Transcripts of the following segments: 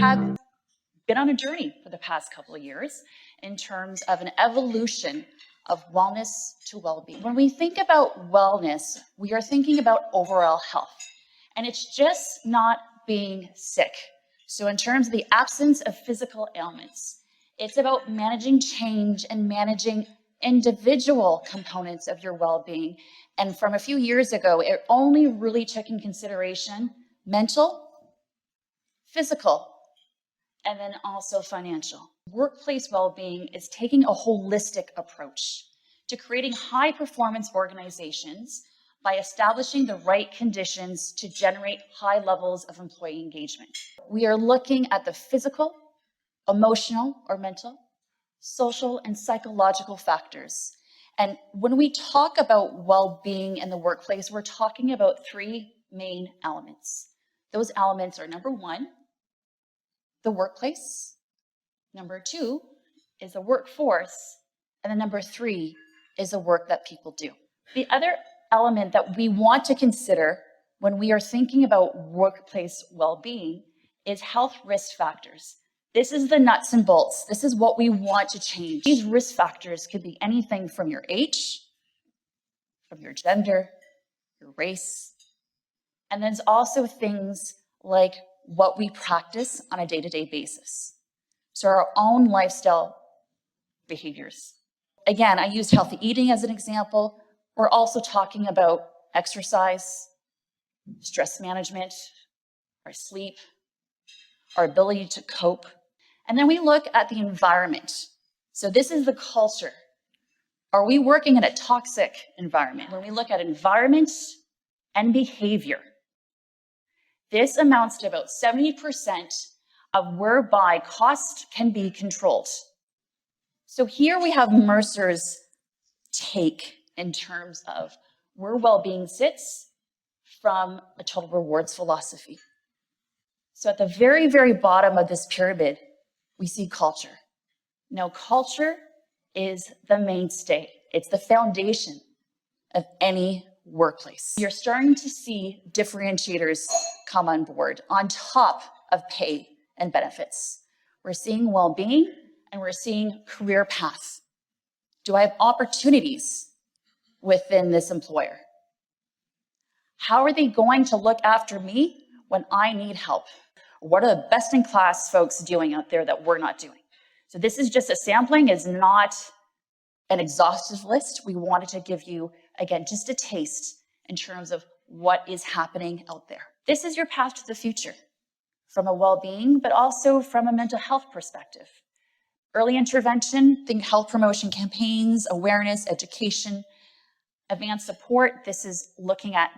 have been on a journey for the past couple of years in terms of an evolution of wellness to well-being. When we think about wellness, we are thinking about overall health, and it's just not being sick. So in terms of the absence of physical ailments, it's about managing change and managing individual components of your well-being. And from a few years ago, it only really took in consideration mental, physical, and then also financial. Workplace well-being is taking a holistic approach to creating high-performance organizations by establishing the right conditions to generate high levels of employee engagement. We are looking at the physical, emotional or mental, social and psychological factors. And when we talk about well-being in the workplace, we're talking about three main elements. Those elements are, number one, the workplace. Number two is the workforce. And then number three is the work that people do. The other element that we want to consider when we are thinking about workplace well-being is health risk factors. This is the nuts and bolts. This is what we want to change. These risk factors could be anything from your age, from your gender, your race, and there's also things like what we practice on a day-to-day basis. So our own lifestyle behaviors. Again, I used healthy eating as an example. We're also talking about exercise, stress management, our sleep, our ability to cope. And then we look at the environment. So this is the culture. Are we working in a toxic environment? When we look at environment and behavior, this amounts to about 70% of whereby cost can be controlled. So here we have Mercer's take in terms of where well-being sits from a total rewards philosophy. So at the very, very bottom of this pyramid, we see culture. Now, culture is the mainstay. It's the foundation of any workplace. You're starting to see differentiators come on board on top of pay and benefits. We're seeing well-being and we're seeing career paths. Do I have opportunities within this employer? How are they going to look after me when I need help? What are the best-in-class folks doing out there that we're not doing? So this is just a sampling, is not an exhaustive list. We wanted to give you, again, just a taste in terms of what is happening out there. This is your path to the future from a well-being, but also from a mental health perspective. Early intervention, think health promotion campaigns, awareness, education, advanced support. This is looking at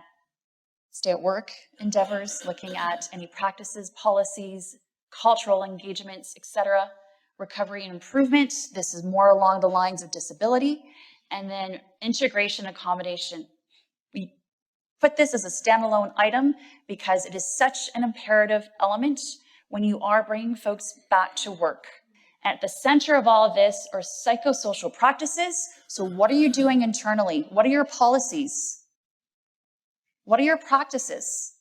stay at work endeavors, looking at any practices, policies, cultural engagements, etc. Recovery and improvement. This is more along the lines of disability. And then integration accommodation. We put this as a standalone item because it is such an imperative element when you are bringing folks back to work. At the center of all of this are psychosocial practices. So what are you doing internally? What are your policies? What are your practices?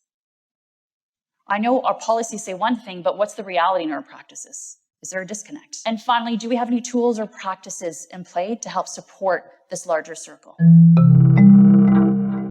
I know our policies say one thing, but what's the reality in our practices? Is there a disconnect? And finally, do we have any tools or practices in play to help support this larger circle?